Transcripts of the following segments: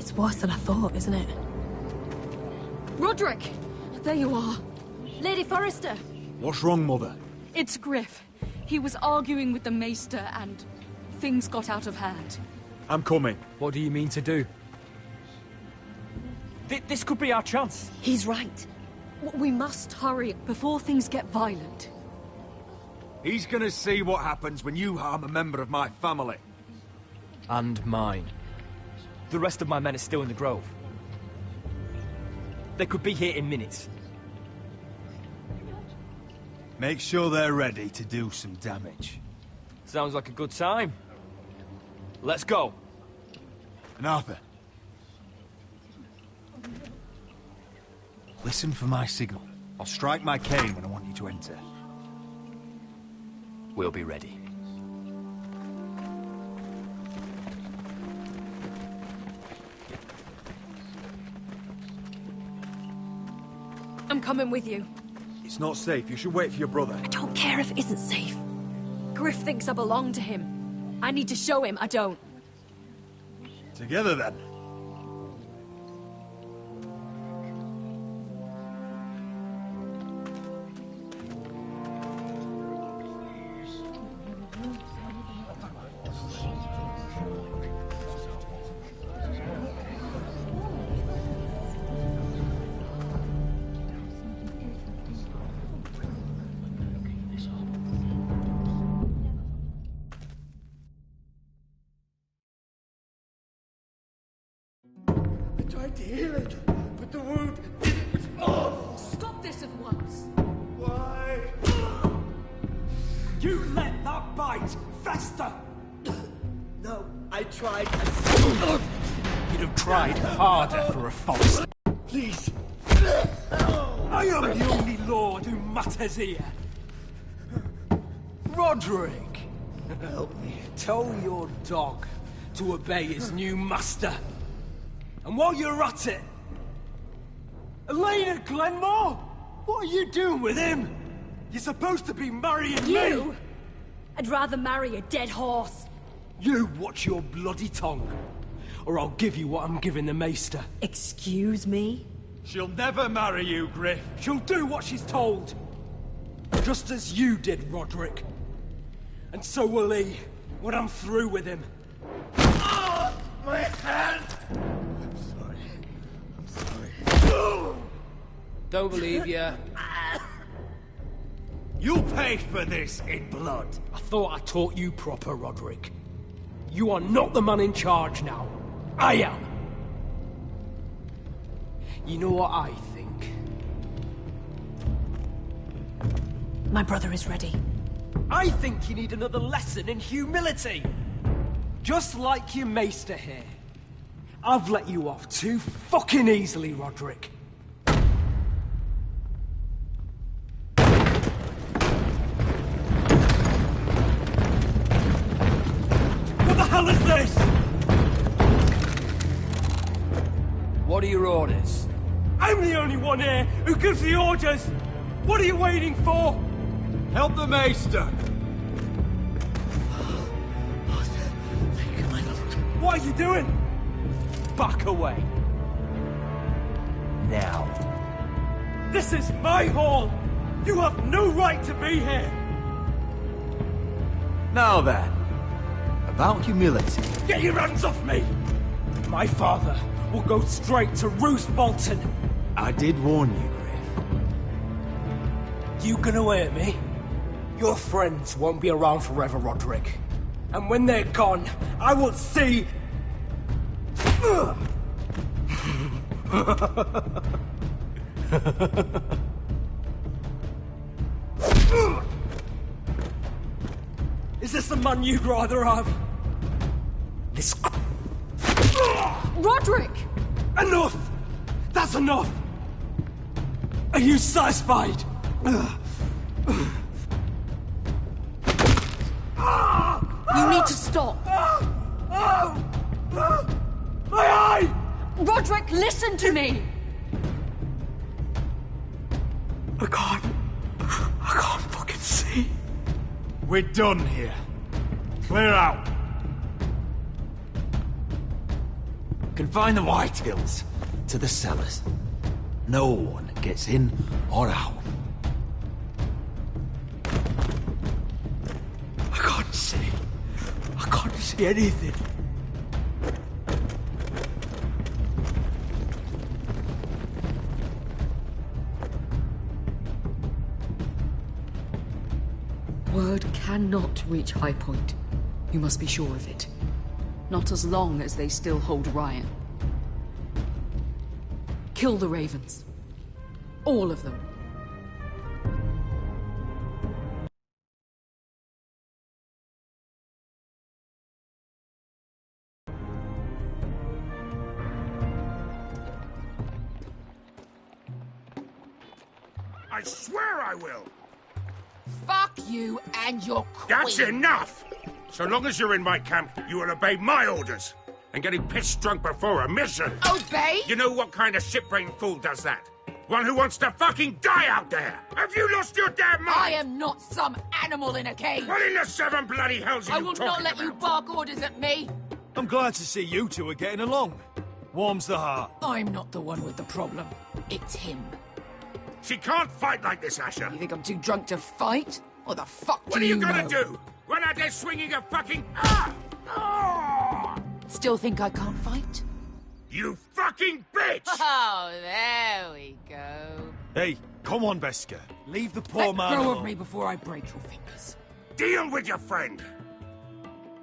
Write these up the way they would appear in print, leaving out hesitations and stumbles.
It's worse than I thought, isn't it? Roderick! There you are. Lady Forrester. What's wrong, Mother? It's Griff. He was arguing with the Maester and things got out of hand. I'm coming. What do you mean to do? This could be our chance. He's right. We must hurry before things get violent. He's gonna see what happens when you harm a member of my family. And mine. The rest of my men are still in the grove. They could be here in minutes. Make sure they're ready to do some damage. Sounds like a good time. Let's go. And Arthur. Listen for my signal. I'll strike my cane when I want you to enter. We'll be ready. I'm coming with you. It's not safe. You should wait for your brother. I don't care if it isn't safe. Griff thinks I belong to him. I need to show him I don't. Together, then. Tried to heal it, but the wound didn't respond. Stop this at once. Why? You let that bite fester! No, I tried. You'd have tried harder for a false. Please. I am the only lord who matters here. Roderick! Help me. Tell your dog to obey his new master. And while you're at it... Elena Glenmore? What are you doing with him? You're supposed to be marrying You? me! I'd rather marry a dead horse. You watch your bloody tongue, or I'll give you what I'm giving the Maester. Excuse me? She'll never marry you, Griff. She'll do what she's told. Just as you did, Roderick. And so will he, when I'm through with him. My hand! I'm sorry. Don't believe ya. You'll pay for this in blood. I thought I taught you proper, Roderick. You are not the man in charge now. I am. You know what I think? My brother is ready. I think you need another lesson in humility. Just like your maester here. I've let you off too fucking easily, Roderick. What the hell is this? What are your orders? I'm the only one here who gives the orders. What are you waiting for? Help the Maester. What are you doing? Back away. Now. This is my hall! You have no right to be here! Now then, about humility. Get your hands off me! My father will go straight to Roose Bolton. I did warn you, Griff. You gonna hear me? Your friends won't be around forever, Roderick. And when they're gone, I will see... Is this the man you'd rather have? This... Roderick! Enough! That's enough! Are you satisfied? You need to stop. My eye! Roderick, listen to me! I can't fucking see. We're done here. Clear out. Confine the Whitehills to the cellars. No one gets in or out. I can't see. I can't see anything. Word cannot reach High Point. You must be sure of it. Not as long as they still hold Ryan. Kill the Ravens. All of them. I swear I will! Fuck you and your queen. That's enough! So long as you're in my camp, you will obey my orders. And getting pissed drunk before a mission. Obey? You know what kind of shit-brained fool does that? One who wants to fucking die out there! Have you lost your damn mind? I am not some animal in a cage. What in the seven bloody hells are I you will talking not let about? you bark orders at me. I'm glad to see you two are getting along. Warms the heart. I'm not the one with the problem. It's him. She can't fight like this, Asher. You think I'm too drunk to fight? What the fuck What do are you know? gonna do? Run out there swinging a fucking... Ah! Ah! Still think I can't fight? You fucking bitch! Oh, there we go. Hey, come on, Veska. Leave the poor Let man go alone. of me before I break your fingers. Deal with your friend.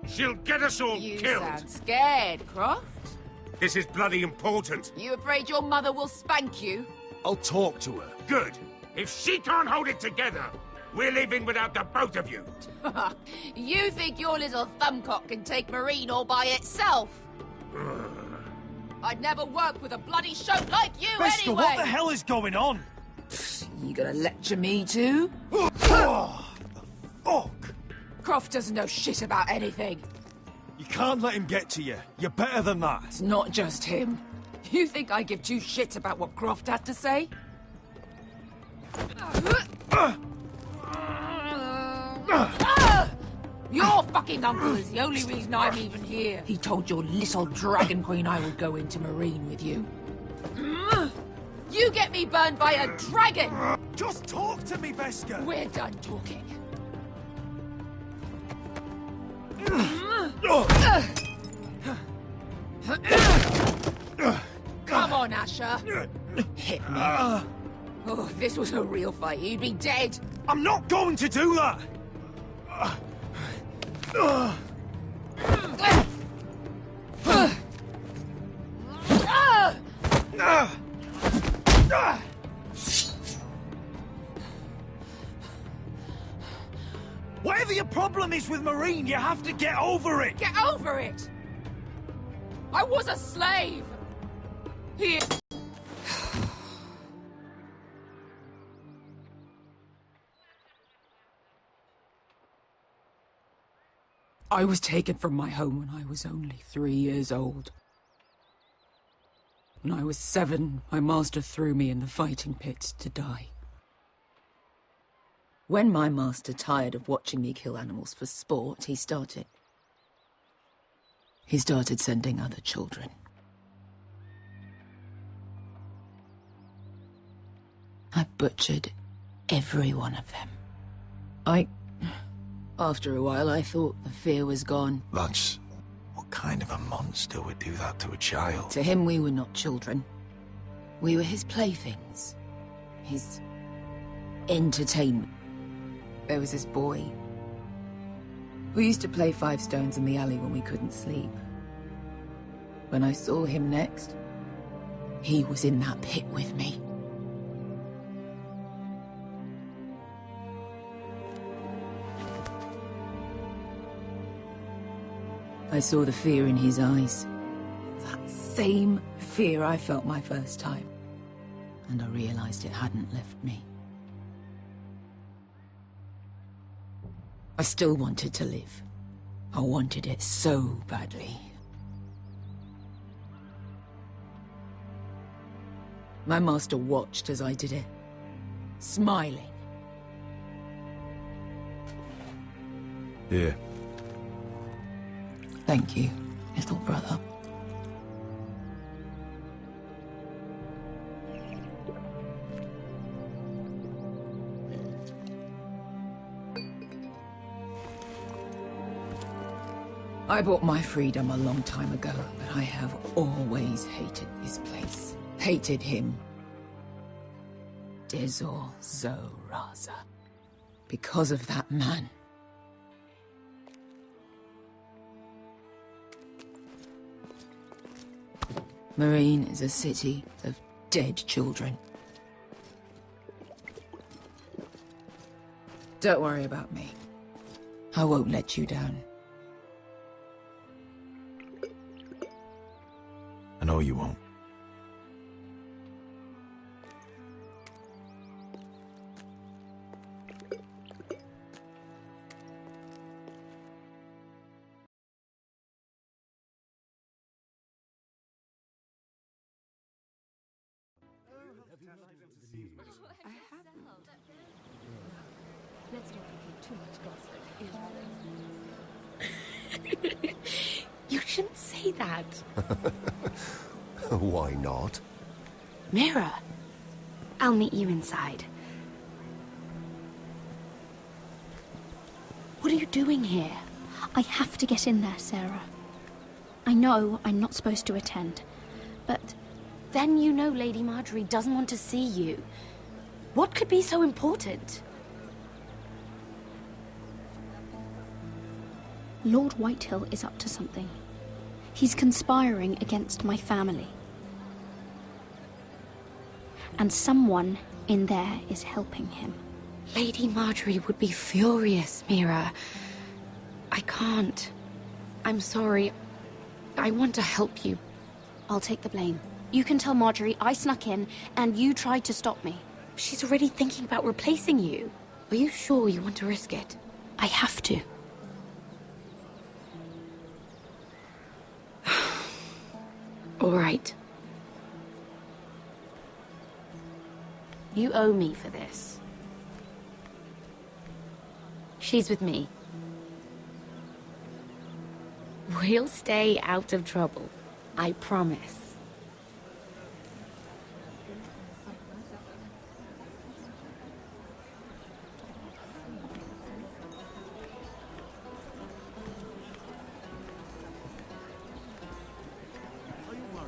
She'll get us all You killed. sound scared, Croft. This is bloody important. You afraid your mother will spank you? I'll talk to her. Good. If she can't hold it together, we're leaving without the both of you. You think your little thumbcock can take Marine all by itself? I'd never work with a bloody shote like you Veska, anyway! what the hell is going on? You gonna lecture me too? Oh, fuck! Croft doesn't know shit about anything. You can't let him get to you. You're better than that. It's not just him. You think I give two shits about what Croft has to say? Your fucking uncle is the only reason I'm even here. He told your little dragon queen I would go into Marine with you. You get me burned by a dragon! Just talk to me, Veska! We're done talking. Come on, Asher. Hit me. Oh, if this was a real fight, you'd be dead. I'm not going to do that! Whatever your problem is with Marine, you have to get over it! Get over it! I was a slave! Here. I was taken from my home when I was only 3 years old. When I was 7, my master threw me in the fighting pit to die. When my master tired of watching me kill animals for sport, he started sending other children. I butchered every one of them. After a while, I thought the fear was gone. Lads, what kind of a monster would do that to a child? To him, we were not children. We were his playthings. His entertainment. There was this boy who used to play 5 stones in the alley when we couldn't sleep. When I saw him next, he was in that pit with me. I saw the fear in his eyes. That same fear I felt my first time. And I realized it hadn't left me. I still wanted to live. I wanted it so badly. My master watched as I did it, smiling. Here. Thank you, little brother. I bought my freedom a long time ago, but I have always hated this place. Hated him. Dizor Zoraza. Because of that man. Marine is a city of dead children. Don't worry about me. I won't let you down. I know you won't. Let's not give too much gossip. You shouldn't say that. Why not? Mira, I'll meet you inside. What are you doing here? I have to get in there, Sarah. I know I'm not supposed to attend, but... Then you know Lady Marjorie doesn't want to see you. What could be so important? Lord Whitehill is up to something. He's conspiring against my family. And someone in there is helping him. Lady Marjorie would be furious, Mira. I can't. I'm sorry. I want to help you. I'll take the blame. You can tell Marjorie I snuck in and you tried to stop me. She's already thinking about replacing you. Are you sure you want to risk it? I have to. All right. You owe me for this. She's with me. We'll stay out of trouble. I promise.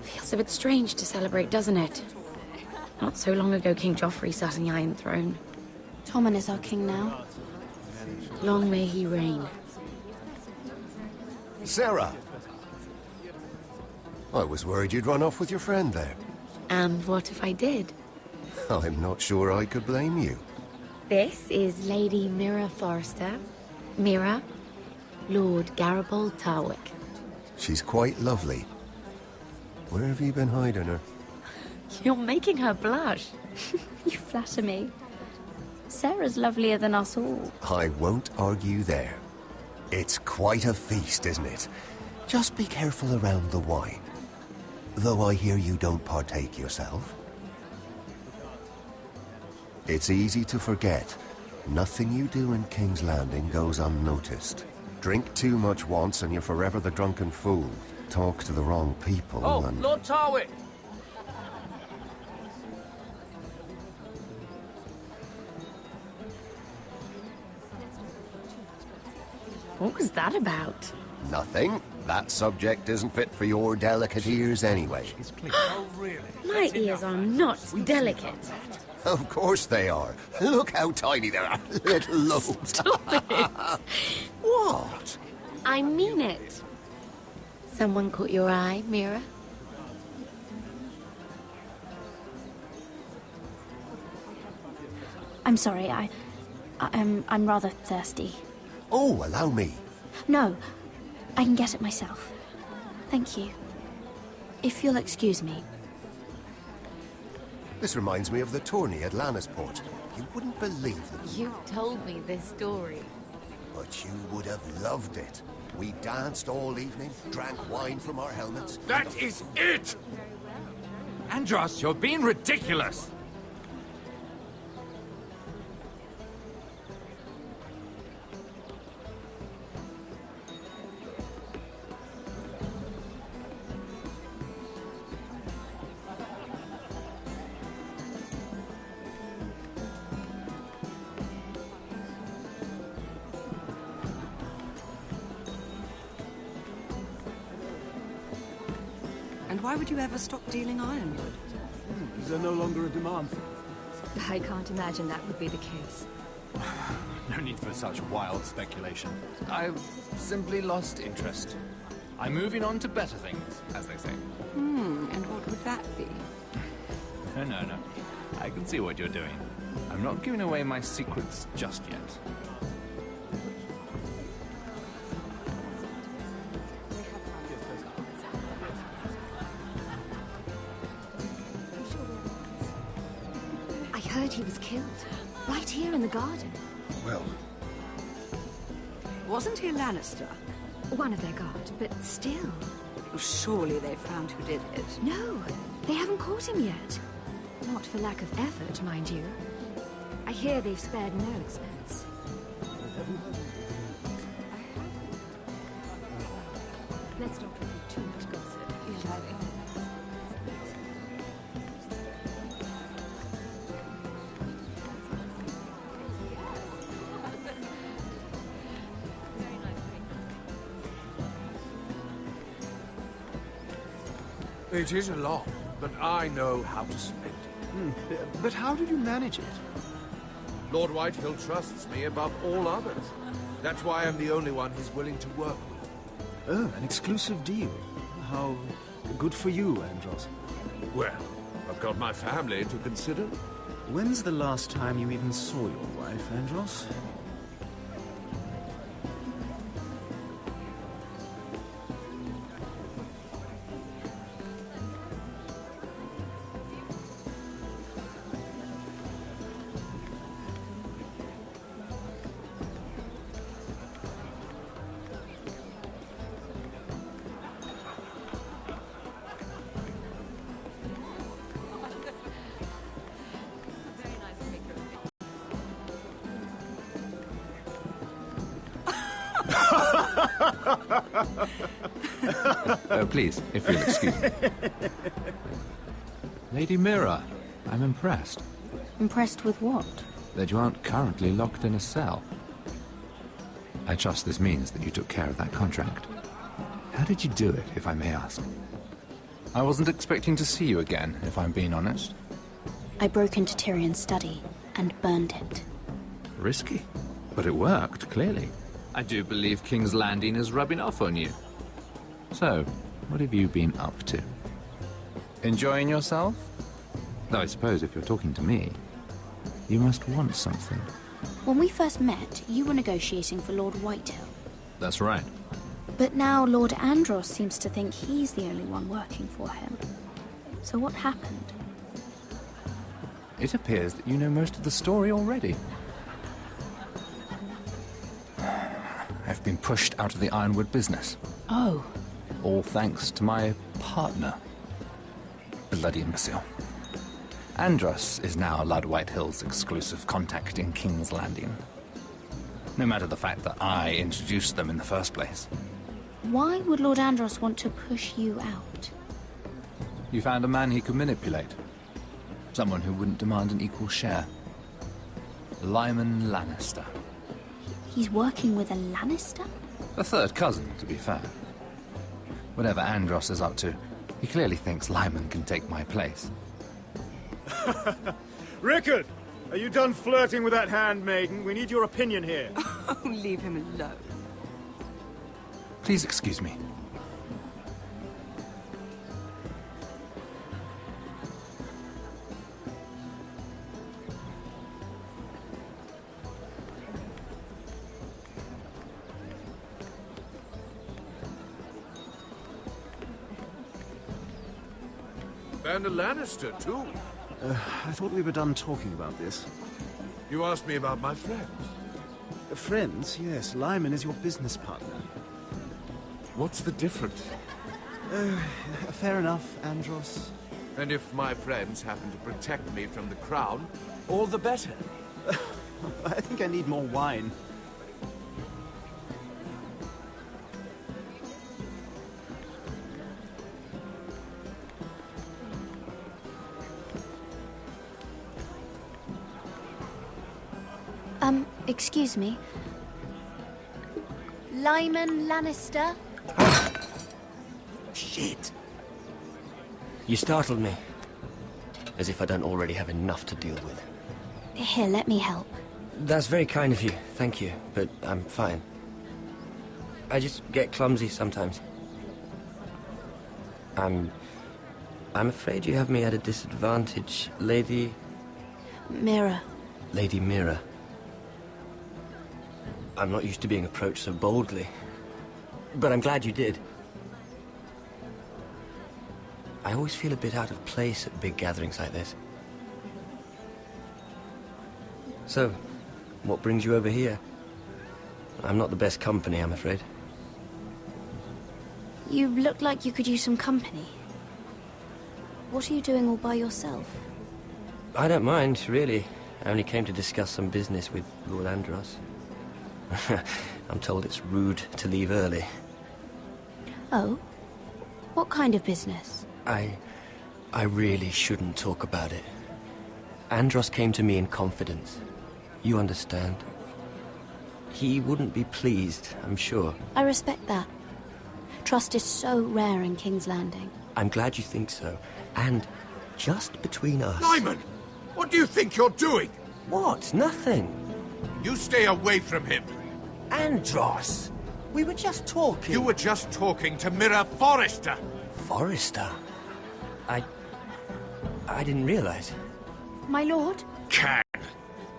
Feels a bit strange to celebrate, doesn't it? Not so long ago, King Joffrey sat on the Iron Throne. Tommen is our king now. Long may he reign. Sarah! I was worried you'd run off with your friend there. And what if I did? I'm not sure I could blame you. This is Lady Mira Forrester. Mira, Lord Garibald Tarwick. She's quite lovely. Where have you been hiding her? You're making her blush. You flatter me. Sarah's lovelier than us all. I won't argue there. It's quite a feast, isn't it? Just be careful around the wine. Though I hear you don't partake yourself. It's easy to forget. Nothing you do in King's Landing goes unnoticed. Drink too much once and you're forever the drunken fool. Talk to the wrong people and... Lord Tarwick! What was that about? Nothing. That subject isn't fit for your delicate ears anyway. My ears are not delicate. Of course they are. Look how tiny they are. Little lobes. Stop it! What? I mean it. Someone caught your eye, Mira? I'm sorry, I'm rather thirsty. Oh, allow me. No, I can get it myself. Thank you. If you'll excuse me. This reminds me of the tourney at Lannisport. You wouldn't believe them. You've told me this story. But you would have loved it. We danced all evening, drank wine from our helmets. That is it! Andros, you're being ridiculous! And why would you ever stop dealing ironwood? Is there no longer a demand for it? I can't imagine that would be the case. No need for such wild speculation. I've simply lost interest. I'm moving on to better things, as they say. And what would that be? No. I can see what you're doing. I'm not giving away my secrets just yet. I heard he was killed. Right here in the garden. Well, Wasn't he a Lannister? One of their guard, but still. Surely they found who did it. No, they haven't caught him yet. Not for lack of effort, mind you. I hear they've spared no expense. Let's not repeat too much gossip. It is a lot, but I know how to spend it. But how did you manage it? Lord Whitehill trusts me above all others. That's why I'm the only one he's willing to work with. Oh, an exclusive deal. How good for you, Andros. Well, I've got my family to consider. When's the last time you even saw your wife, Andros? Please, if you'll excuse me. Lady Mira, I'm impressed. Impressed with what? That you aren't currently locked in a cell. I trust this means that you took care of that contract. How did you do it, if I may ask? I wasn't expecting to see you again, if I'm being honest. I broke into Tyrion's study and burned it. Risky, but it worked, clearly. I do believe King's Landing is rubbing off on you. So, what have you been up to? Enjoying yourself? Though I suppose if you're talking to me, you must want something. When we first met, you were negotiating for Lord Whitehill. That's right. But now Lord Andros seems to think he's the only one working for him. So what happened? It appears that you know most of the story already. I've been pushed out of the ironwood business. Oh. All thanks to my partner. Bloody imbecile. Andros is now Lord Whitehill's exclusive contact in King's Landing. No matter the fact that I introduced them in the first place. Why would Lord Andros want to push you out? You found a man he could manipulate. Someone who wouldn't demand an equal share. Lyman Lannister. He's working with a Lannister? A third cousin, to be fair. Whatever Andros is up to, he clearly thinks Lyman can take my place. Rickard! Are you done flirting with that handmaiden? We need your opinion here. Oh, leave him alone. Please excuse me. And a Lannister, too. I thought we were done talking about this. You asked me about my friends. Friends? Yes, Lyman is your business partner. What's the difference? Fair enough, Andros. And if my friends happen to protect me from the crown, all the better. I think I need more wine. Excuse me. Lyman Lannister? Shit. You startled me. As if I don't already have enough to deal with. Here, let me help. That's very kind of you, thank you, but I'm fine. I just get clumsy sometimes. I'm afraid you have me at a disadvantage, Lady... Mira. Lady Mira. I'm not used to being approached so boldly, but I'm glad you did. I always feel a bit out of place at big gatherings like this. So, what brings you over here? I'm not the best company, I'm afraid. You look like you could use some company. What are you doing all by yourself? I don't mind, really. I only came to discuss some business with Lord Andros. I'm told it's rude to leave early. Oh? What kind of business? I really shouldn't talk about it. Andros came to me in confidence. You understand? He wouldn't be pleased, I'm sure. I respect that. Trust is so rare in King's Landing. I'm glad you think so. And just between us... Lyman! What do you think you're doing? What? Nothing. You stay away from him. Andros! We were just talking. You were just talking to Mira Forrester. Forrester? I didn't realize. My lord? Can.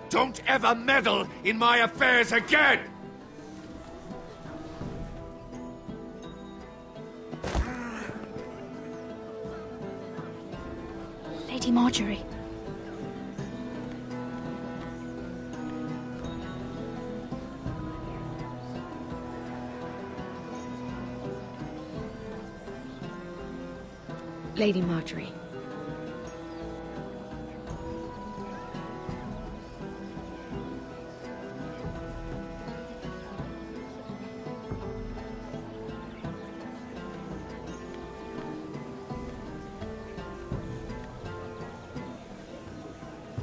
Don't ever meddle in my affairs again! Lady Marjorie. Lady Marjorie.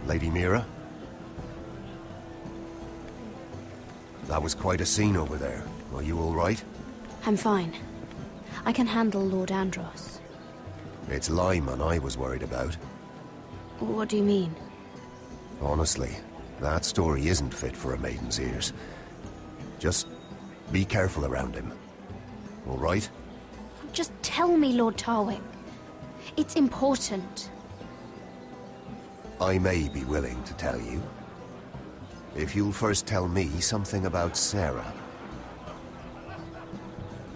Lady Mira? That was quite a scene over there. Are you all right? I'm fine. I can handle Lord Andros. It's Lyman I was worried about. What do you mean? Honestly, that story isn't fit for a maiden's ears. Just be careful around him. All right? Just tell me, Lord Tarwick. It's important. I may be willing to tell you. If you'll first tell me something about Sarah.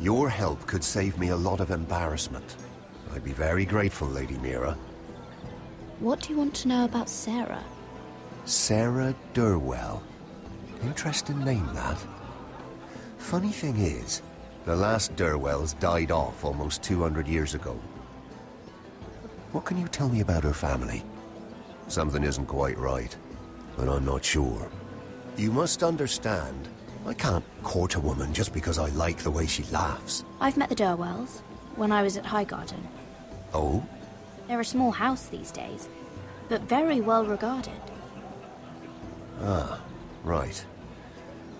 Your help could save me a lot of embarrassment. I'd be very grateful, Lady Mira. What do you want to know about Sarah? Sarah Durwell. Interesting name, that. Funny thing is, the last Durwells died off almost 200 years ago. What can you tell me about her family? Something isn't quite right, but I'm not sure. You must understand, I can't court a woman just because I like the way she laughs. I've met the Durwells when I was at Highgarden. Oh? They're a small house these days, but very well regarded. Ah, right.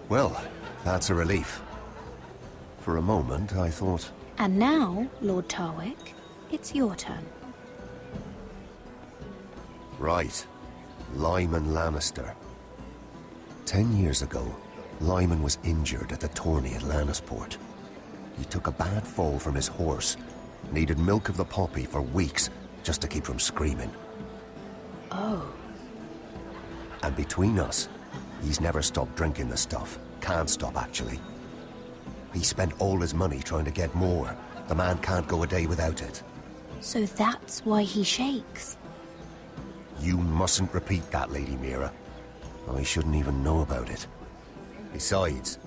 Well, that's a relief. For a moment, I thought... And now, Lord Tarwick, it's your turn. Right. Lyman Lannister. 10 years ago, Lyman was injured at the tourney at Lannisport. He took a bad fall from his horse. Needed milk of the poppy for weeks just to keep from screaming. Oh. And between us, he's never stopped drinking the stuff. Can't stop, actually. He spent all his money trying to get more. The man can't go a day without it. So that's why he shakes. You mustn't repeat that, Lady Mira. I shouldn't even know about it. Besides,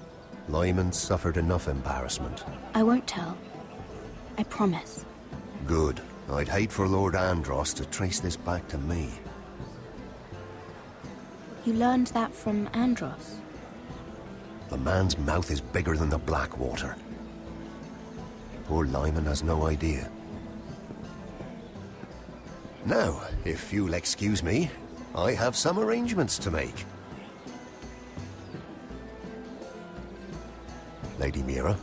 Lyman suffered enough embarrassment. I won't tell. I promise. Good. I'd hate for Lord Andros to trace this back to me. You learned that from Andros? The man's mouth is bigger than the Blackwater. Poor Lyman has no idea. Now, if you'll excuse me, I have some arrangements to make. Lady Mira?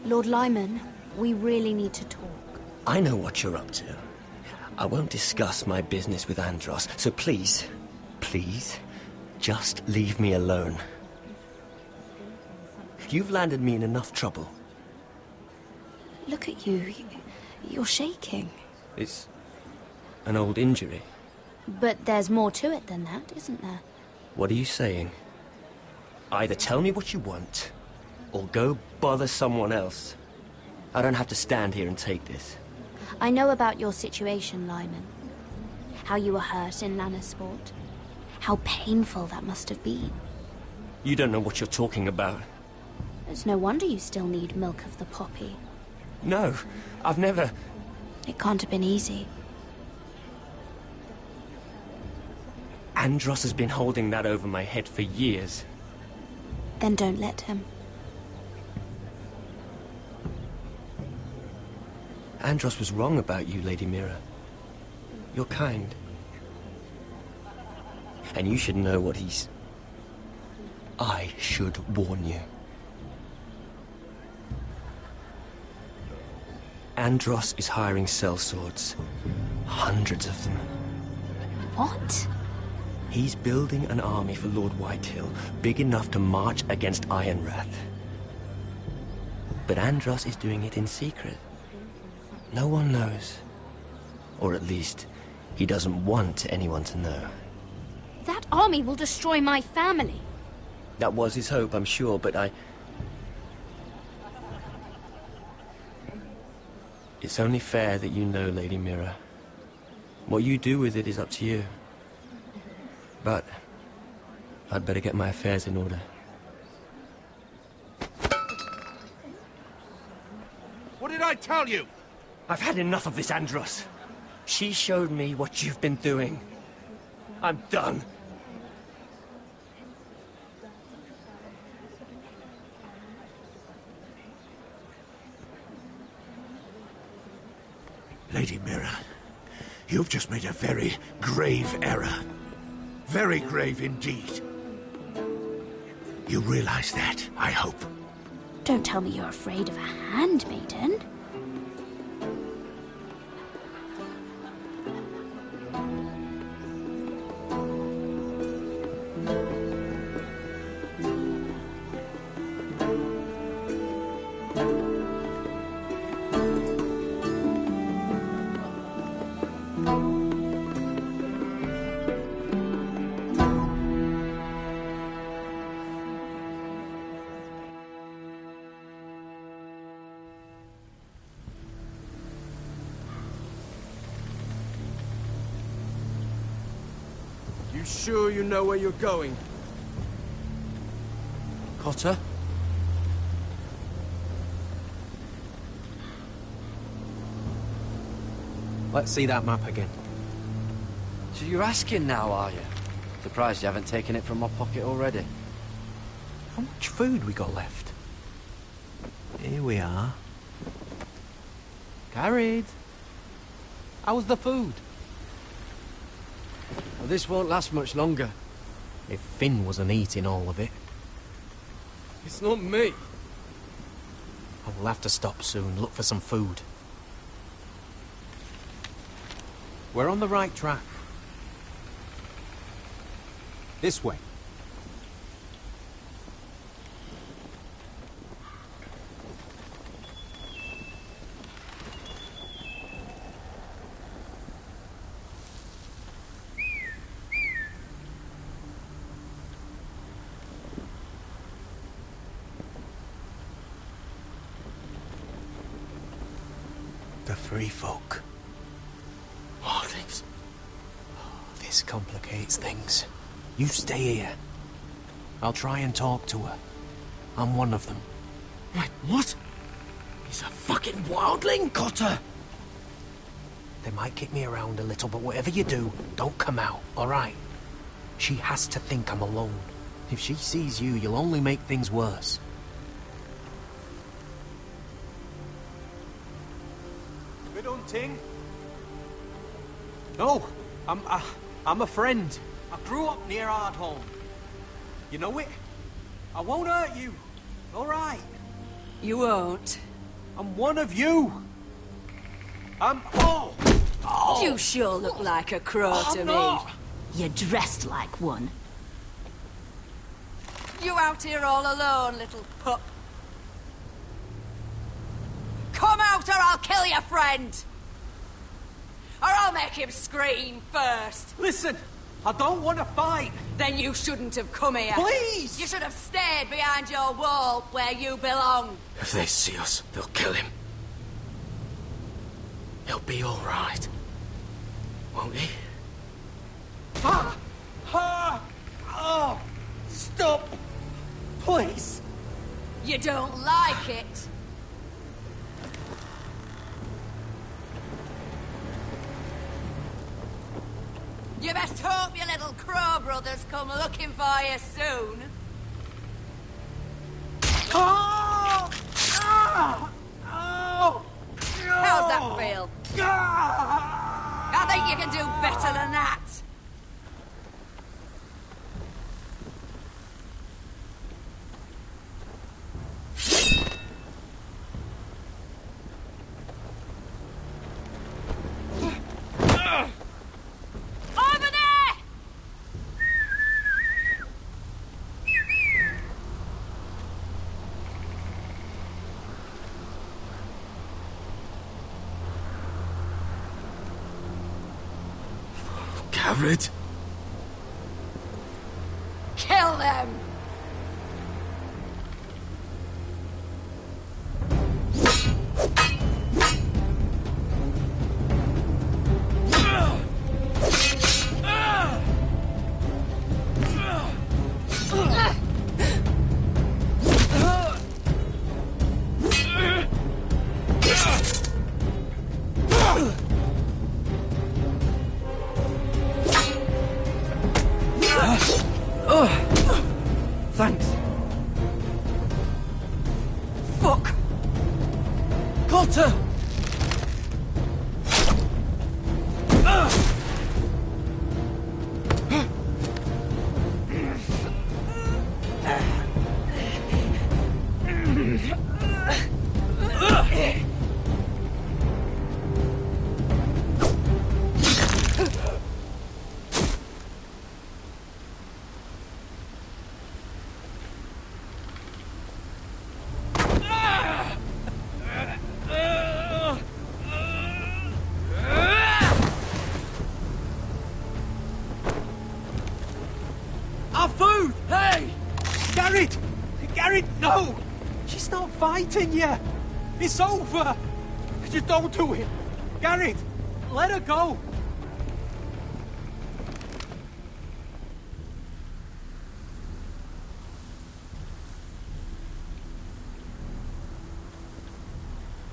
Lord Lyman, we really need to talk. I know what you're up to. I won't discuss my business with Andros, so please, just leave me alone. You've landed me in enough trouble. Look at you. You're shaking. It's an old injury. But there's more to it than that, isn't there? What are you saying? Either tell me what you want, or go bother someone else. I don't have to stand here and take this. I know about your situation, Lyman. How you were hurt in Lannisport. How painful that must have been. You don't know what you're talking about. It's no wonder you still need milk of the poppy. No, I've never... It can't have been easy. Andros has been holding that over my head for years. Then don't let him. Andros was wrong about you, Lady Mira. You're kind. And you should know what he's... I should warn you. Andros is hiring sellswords. Hundreds of them. What? He's building an army for Lord Whitehill, big enough to march against Ironrath. But Andros is doing it in secret. No one knows. Or at least, he doesn't want anyone to know. That army will destroy my family. That was his hope, I'm sure, but It's only fair that you know, Lady Mira. What you do with it is up to you. But I'd better get my affairs in order. What did I tell you? I've had enough of this, Andros. She showed me what you've been doing. I'm done. Lady Mira, you've just made a very grave error. Very grave indeed. You realize that, I hope. Don't tell me you're afraid of a handmaiden. You sure you know where you're going? Cotter? Let's see that map again. So you're asking now, are you? Surprised you haven't taken it from my pocket already. How much food we got left? Here we are. Carried. How's the food? Well, this won't last much longer. If Finn wasn't eating all of it. It's not me. I will have to stop soon, look for some food. We're on the right track. This way. The free folk. This complicates things. You stay here. I'll try and talk to her. I'm one of them. Wait, what? He's a fucking wildling, Cotter! They might kick me around a little, but whatever you do, don't come out, alright? She has to think I'm alone. If she sees you, you'll only make things worse. Good hunting? No, I'm a friend. I grew up near Ardhorn. You know it? I won't hurt you. All right. You won't. I'm one of you. I'm... Oh! You sure look like a crow to me. Not. You're dressed like one. You out here all alone, little pup? Come out or I'll kill your friend! Or I'll make him scream first. Listen, I don't want to fight. Then you shouldn't have come here. Please! You should have stayed behind your wall where you belong. If they see us, they'll kill him. He'll be all right. Won't he? Ah! Ah! Oh! Stop! Please! You don't like it? You best hope your little crow brothers come looking for you soon. Oh! Ah! Oh! How's that feel? I think you can do better than that. Over there! Garrett? Kill them! Thanks. Fuck! Cotter! Our food! Hey! Garrett! Garrett, no! She's not fighting yet! It's over! Just don't do it! Garrett! Let her go!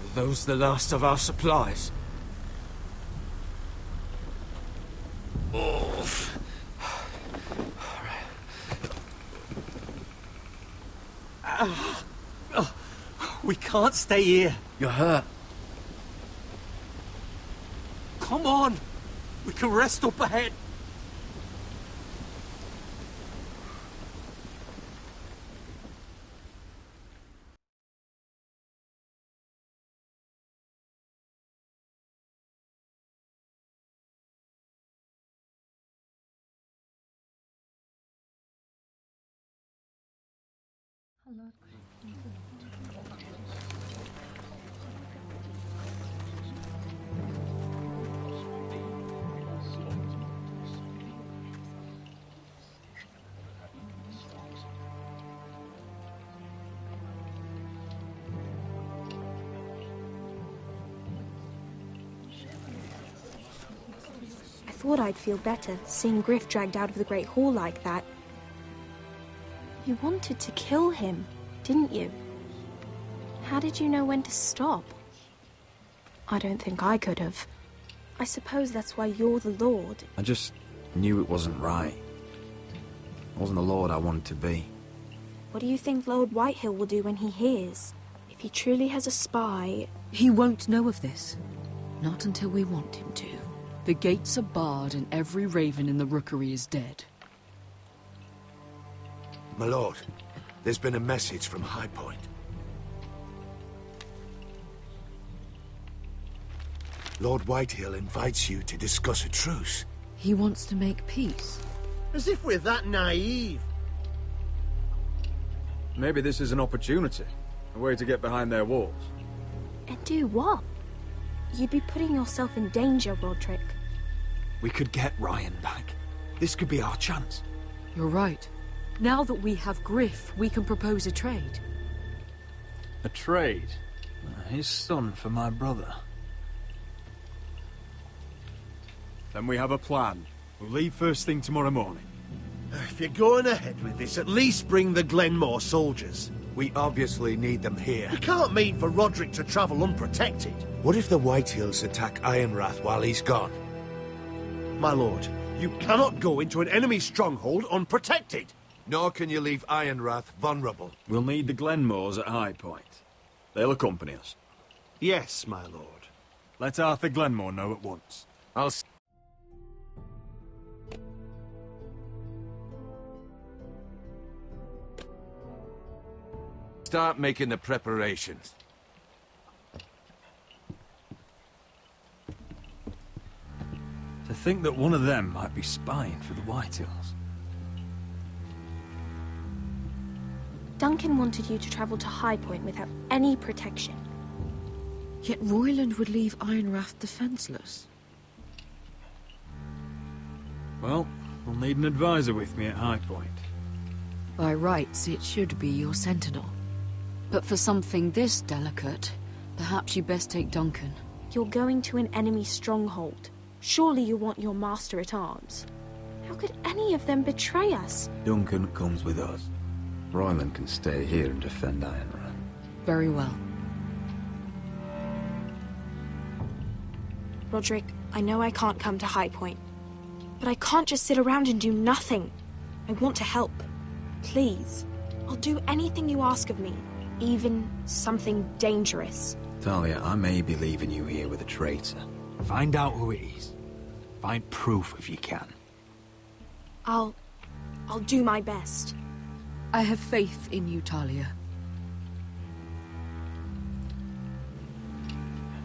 Are those the last of our supplies? We can't stay here. You're hurt. Come on! We can rest up ahead. I thought I'd feel better, seeing Griff dragged out of the Great Hall like that. You wanted to kill him, didn't you? How did you know when to stop? I don't think I could have. I suppose that's why you're the Lord. I just knew it wasn't right. I wasn't the Lord I wanted to be. What do you think Lord Whitehill will do when he hears? If he truly has a spy... He won't know of this. Not until we want him to. The gates are barred and every raven in the rookery is dead. My lord, there's been a message from High Point. Lord Whitehill invites you to discuss a truce. He wants to make peace. As if we're that naive. Maybe this is an opportunity. A way to get behind their walls. And do what? You'd be putting yourself in danger, Roderick. We could get Ryan back. This could be our chance. You're right. Now that we have Griff, we can propose a trade. A trade? His son for my brother. Then we have a plan. We'll leave first thing tomorrow morning. If you're going ahead with this, at least bring the Glenmore soldiers. We obviously need them here. You can't mean for Roderick to travel unprotected. What if the Whitehills attack Ironrath while he's gone? My lord, you cannot go into an enemy stronghold unprotected. Nor can you leave Ironrath vulnerable. We'll need the Glenmores at High Point. They'll accompany us. Yes, my lord. Let Arthur Glenmore know at once. I'll... Start making the preparations. To think that one of them might be spying for the Whitehills. Duncan wanted you to travel to High Point without any protection. Yet Royland would leave Ironrath defenseless. Well, I'll need an advisor with me at High Point. By rights, it should be your sentinel. But for something this delicate, perhaps you best take Duncan. You're going to an enemy stronghold. Surely you want your master-at-arms. How could any of them betray us? Duncan comes with us. Royland can stay here and defend Ironrath. Very well. Roderick, I know I can't come to High Point, but I can't just sit around and do nothing. I want to help. Please. I'll do anything you ask of me, even something dangerous. Talia, I may be leaving you here with a traitor. Find out who it is. Find proof if you can. I'll do my best. I have faith in you, Talia.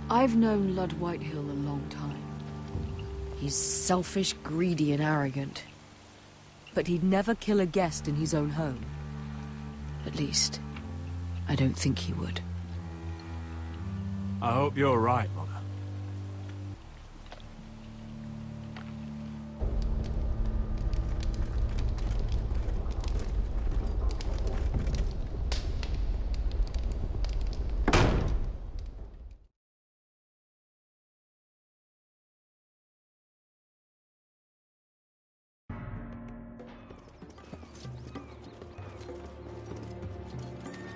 I've known Lud Whitehill a long time. He's selfish, greedy, and arrogant. But he'd never kill a guest in his own home. At least, I don't think he would. I hope you're right, Mother.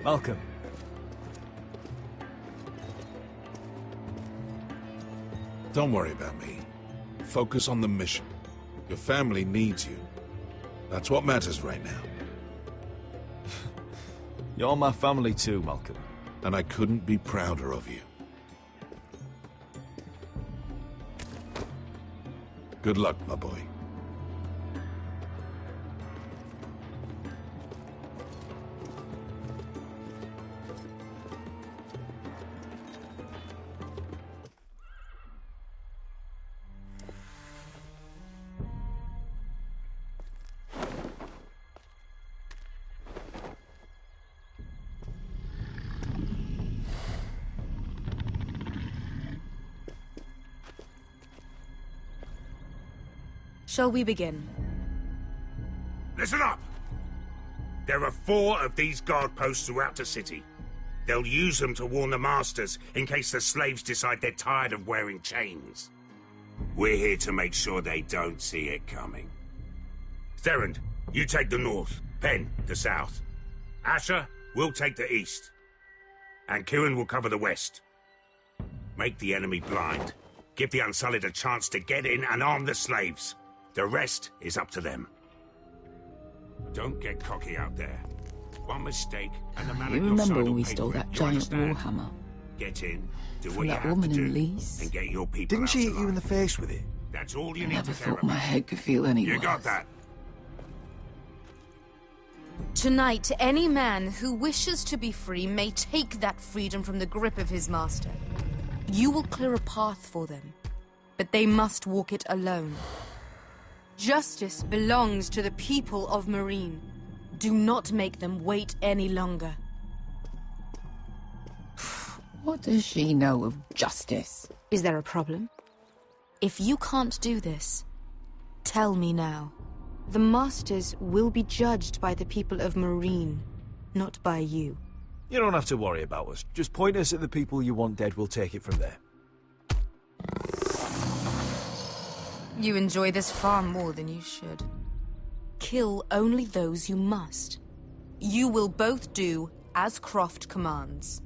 Malcolm. Don't worry about me. Focus on the mission. Your family needs you. That's what matters right now. You're my family too, Malcolm. And I couldn't be prouder of you. Good luck, my boy. Shall we begin? Listen up! There are 4 of these guard posts throughout the city. They'll use them to warn the masters in case the slaves decide they're tired of wearing chains. We're here to make sure they don't see it coming. Therend, you take the north. Penn, the south. Asher, we'll take the east. And Kieran will cover the west. Make the enemy blind. Give the Unsullied a chance to get in and arm the slaves. The rest is up to them. Don't get cocky out there. One mistake, and the man You at your remember side when will we pay stole for it. that You giant understand? warhammer? Get in, do From what you that have woman to in do, Lee's? and get your people Didn't out she hit alive. you in the face with it? That's all you I need never to care thought my about. head could feel any You worse. got that? Tonight, any man who wishes to be free may take that freedom from the grip of his master. You will clear a path for them, but they must walk it alone. Justice belongs to the people of Marine. Do not make them wait any longer. What does she know of justice? Is there a problem? If you can't do this, tell me now. The Masters will be judged by the people of Marine, not by you. You don't have to worry about us. Just point us at the people you want dead, we'll take it from there. You enjoy this far more than you should. Kill only those you must. You will both do as Croft commands.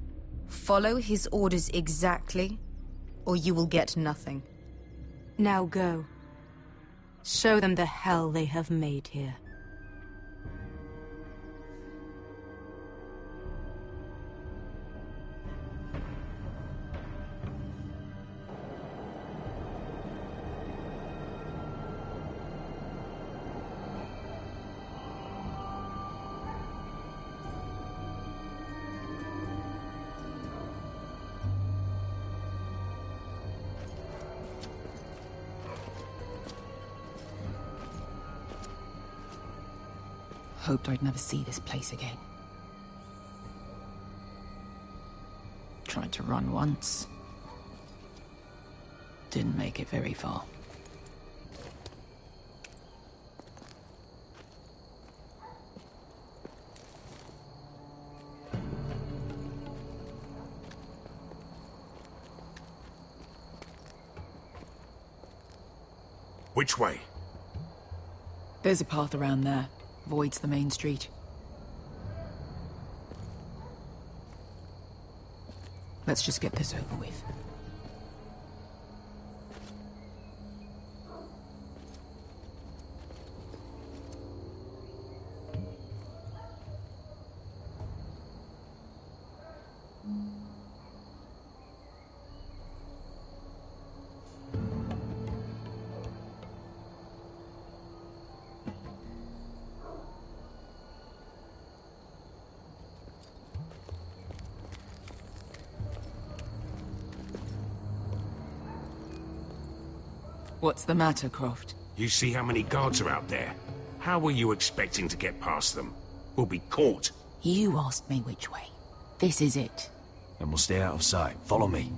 Follow his orders exactly, or you will get nothing. Now go. Show them the hell they have made here. Hoped I'd never see this place again. Tried to run once. Didn't make it very far. Which way? There's a path around there. Avoids the main street. Let's just get this over with. What's the matter, Croft? You see how many guards are out there? How were you expecting to get past them? We'll be caught. You asked me which way. This is it. Then we'll stay out of sight. Follow me.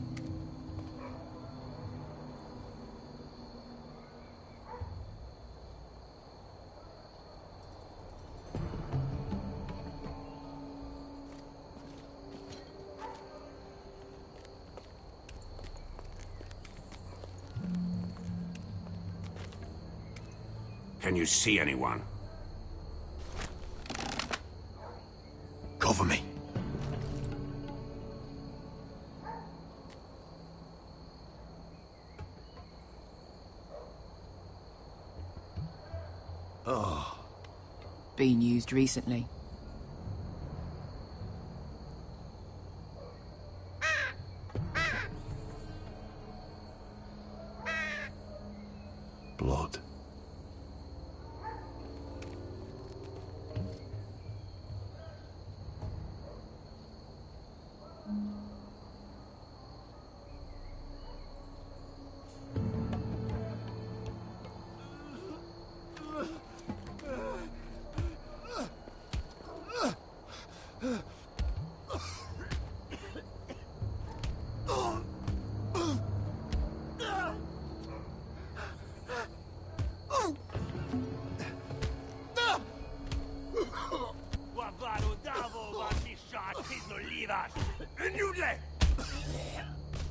Can you see anyone? Cover me. Oh. Been used recently. Blood.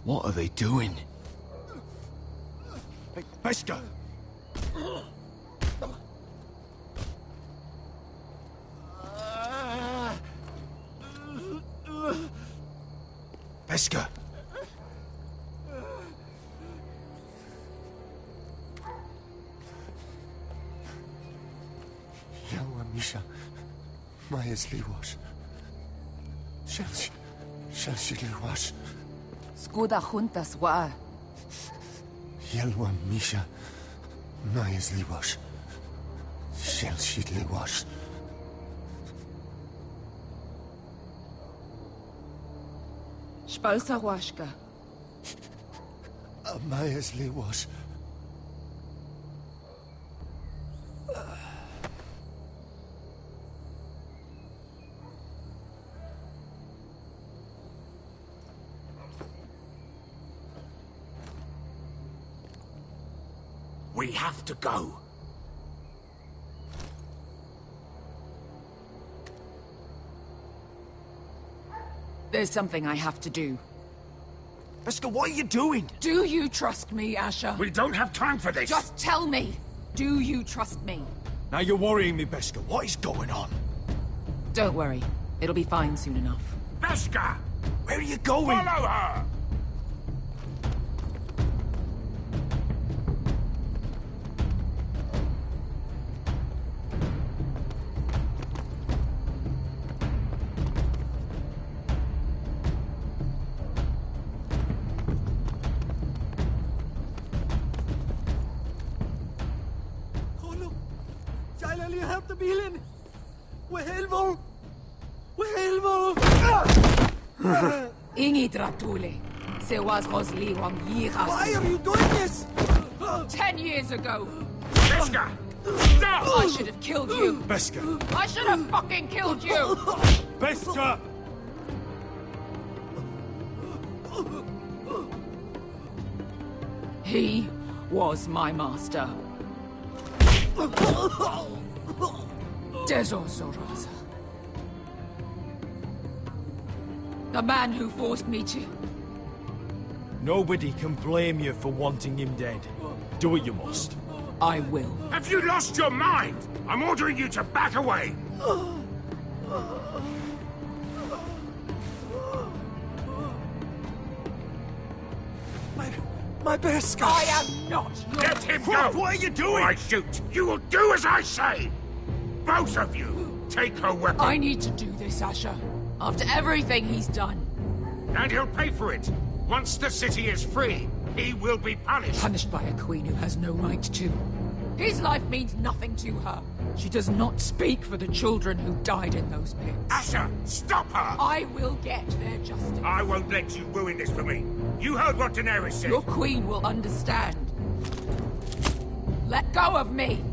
What are they doing? Hey, Pesca! Pesca! Yelwa Misha, Majesli wash. Shall she wash? Skuda juntas wa. Yelwa Misha, Majesli wash. Shall she wash? Spalsa washka. Mayasley was... We have to go. There's something I have to do. Beskha, what are you doing? Do you trust me, Asher? We don't have time for this! Just tell me. Do you trust me? Now you're worrying me, Beskha. What is going on? Don't worry. It'll be fine soon enough. Beskha! Where are you going? Follow her! Dratule. Se was Rosli wam yiras. Why are you doing this? 10 years ago. Beskha! Stop! I should have killed you. Beskha! I should have fucking killed you. Beskha! He was my master. Dezozoraza. The man who forced me to... Nobody can blame you for wanting him dead. Do what you must. I will. Have you lost your mind? I'm ordering you to back away! My Beskha! I am not your... Let him Croft, go! what are you doing? Or I shoot! You will do as I say! Both of you! Take her weapon! I need to do this, Asher. After everything he's done. And he'll pay for it! Once the city is free, he will be punished! Punished by a queen who has no right to. His life means nothing to her. She does not speak for the children who died in those pits. Asher, stop her! I will get their justice. I won't let you ruin this for me. You heard what Daenerys said. Your queen will understand. Let go of me.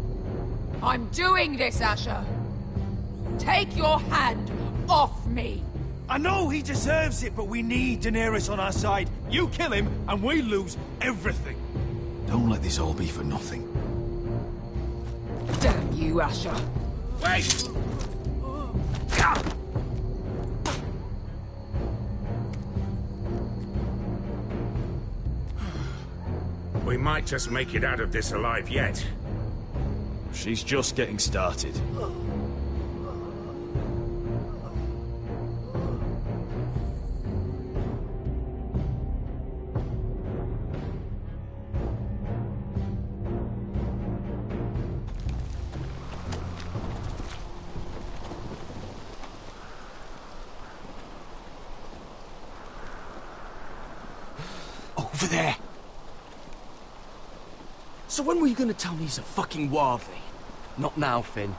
I'm doing this, Asher. Take your hand off me. I know he deserves it, but we need Daenerys on our side. You kill him, and we lose everything. Don't let this all be for nothing. Damn you, Asher. Wait! We might just make it out of this alive yet. She's just getting started. Over there! So when were you gonna tell me he's a fucking Warthy? Not now, Finn.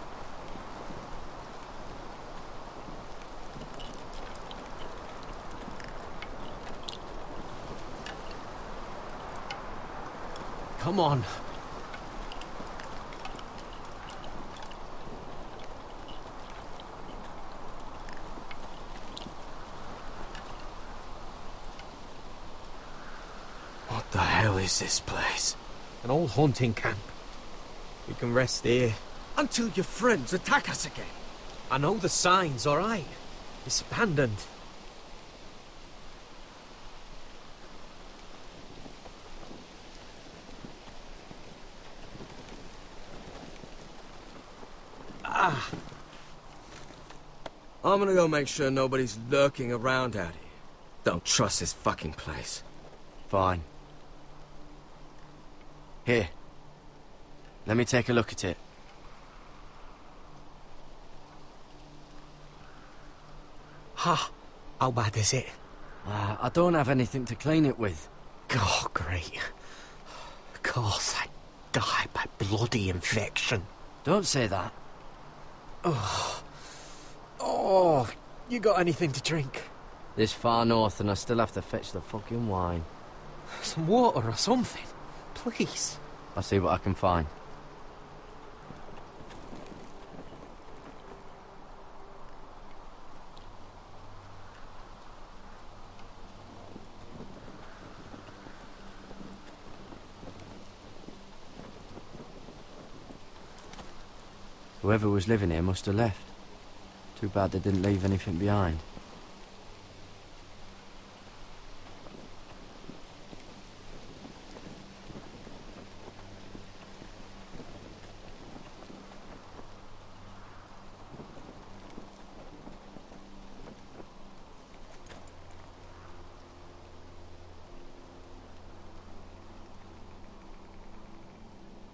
Come on. What the hell is this place? An old hunting camp. We can rest here. Until your friends attack us again. I know the signs, alright? It's abandoned. I'm gonna go make sure nobody's lurking around out here. Don't trust this fucking place. Fine. Here. Let me take a look at it. Ha! How bad is it? I don't have anything to clean it with. Oh, great. Of course, I died by bloody infection. Don't say that. Oh, you got anything to drink? This far north and I still have to fetch the fucking wine. Some water or something. Please. I'll see what I can find. Whoever was living here must have left. Too bad they didn't leave anything behind.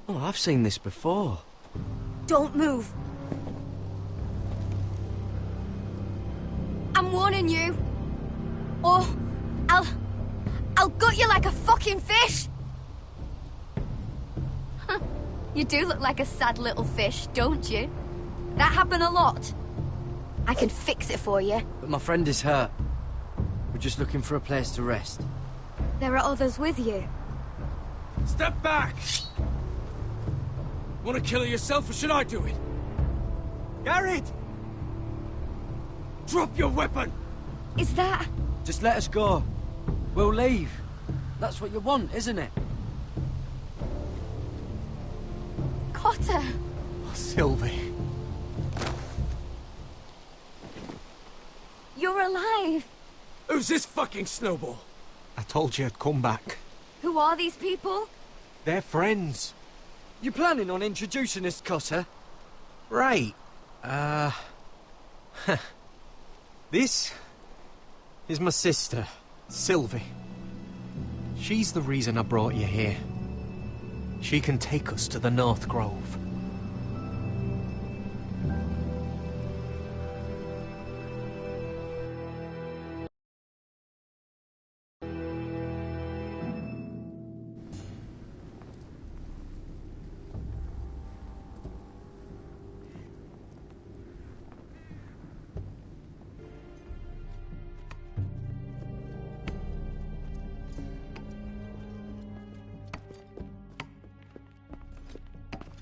Oh, I've seen this before. Don't move. I'm warning you. Or I'll gut you like a fucking fish. You do look like a sad little fish, don't you? That happen a lot. I can fix it for you. But my friend is hurt. We're just looking for a place to rest. There are others with you. Step back! Want to kill her yourself, or should I do it? Garrett! Drop your weapon! Is that... Just let us go. We'll leave. That's what you want, isn't it? Cotter! Oh, Sylvie. You're alive! Who's this fucking snowball? I told you I'd come back. Who are these people? They're friends. You planning on introducing us, Cotter? Right. This is my sister, Sylvie. She's the reason I brought you here. She can take us to the North Grove.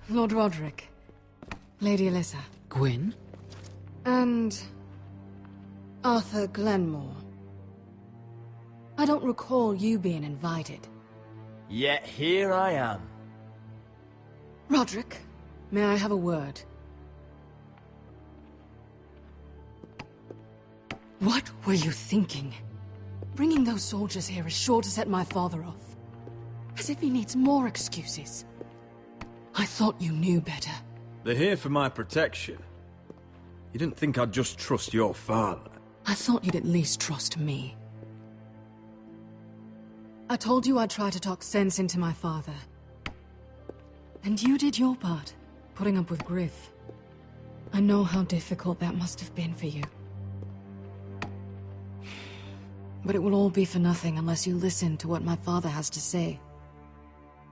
Lord Roderick, Lady Alyssa. Gwyn? And... Arthur Glenmore. I don't recall you being invited. Yet here I am. Roderick, may I have a word? What were you thinking? Bringing those soldiers here is sure to set my father off. As if he needs more excuses. I thought you knew better. They're here for my protection. You didn't think I'd just trust your father? I thought you'd at least trust me. I told you I'd try to talk sense into my father. And you did your part, putting up with Griff. I know how difficult that must have been for you. But it will all be for nothing unless you listen to what my father has to say.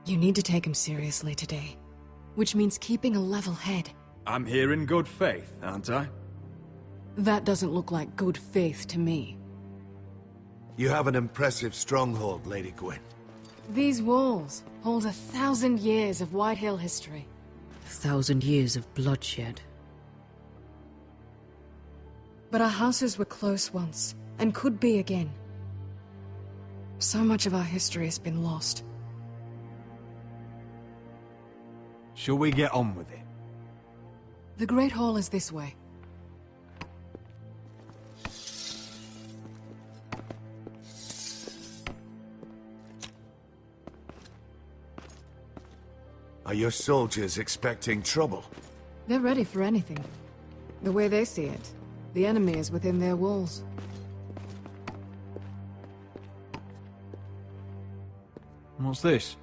You need to take him seriously today. Which means keeping a level head. I'm here in good faith, aren't I? That doesn't look like good faith to me. You have an impressive stronghold, Lady Gwyn. These walls hold 1,000 years of White Hill history. 1,000 years of bloodshed. But our houses were close once, and could be again. So much of our history has been lost. Shall we get on with it? The Great Hall is this way. Are your soldiers expecting trouble? They're ready for anything. The way they see it, the enemy is within their walls. What's this?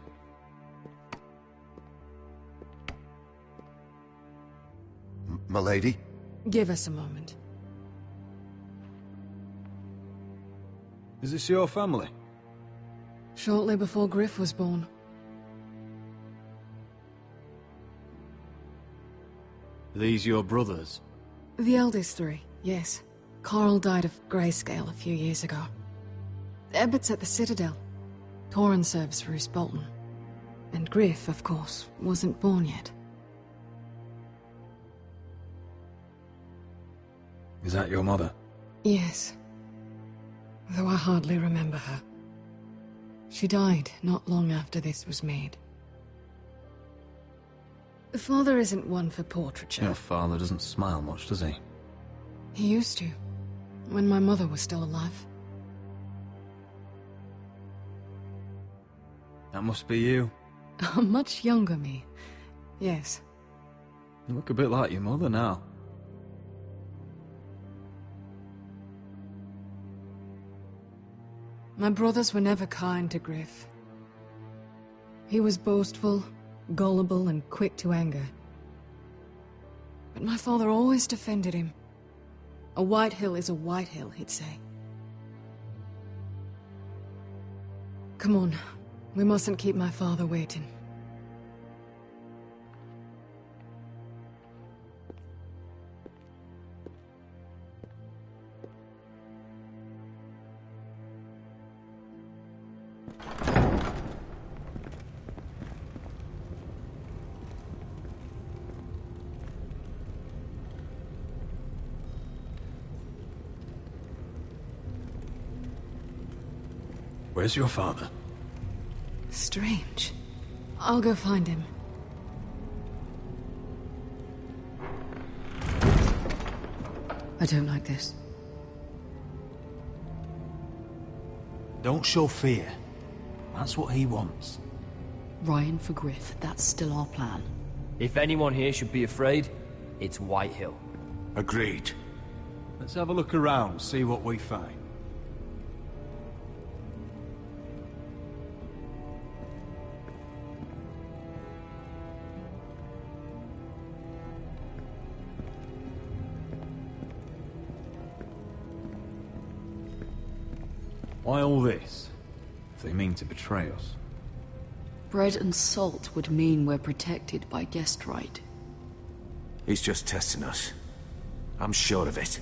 Milady? Give us a moment. Is this your family? Shortly before Griff was born. These your brothers? The eldest three, yes. Carl died of grayscale a few years ago. Ebbert's at the Citadel. Corin serves Roose Bolton. And Griff, of course, wasn't born yet. Is that your mother? Yes. Though I hardly remember her. She died not long after this was made. The father isn't one for portraiture. Your father doesn't smile much, does he? He used to, when my mother was still alive. That must be you. A much younger me, yes. You look a bit like your mother now. My brothers were never kind to Griff. He was boastful, gullible, and quick to anger. But my father always defended him. A white hill is a white hill, he'd say. Come on, we mustn't keep my father waiting. Where's your father? Strange. I'll go find him. I don't like this. Don't show fear. That's what he wants. Ryan for Griff, that's still our plan. If anyone here should be afraid, it's Whitehill. Agreed. Let's have a look around, see what we find. Why all this? If they mean to betray us. Bread and salt would mean we're protected by guest right. He's just testing us. I'm sure of it.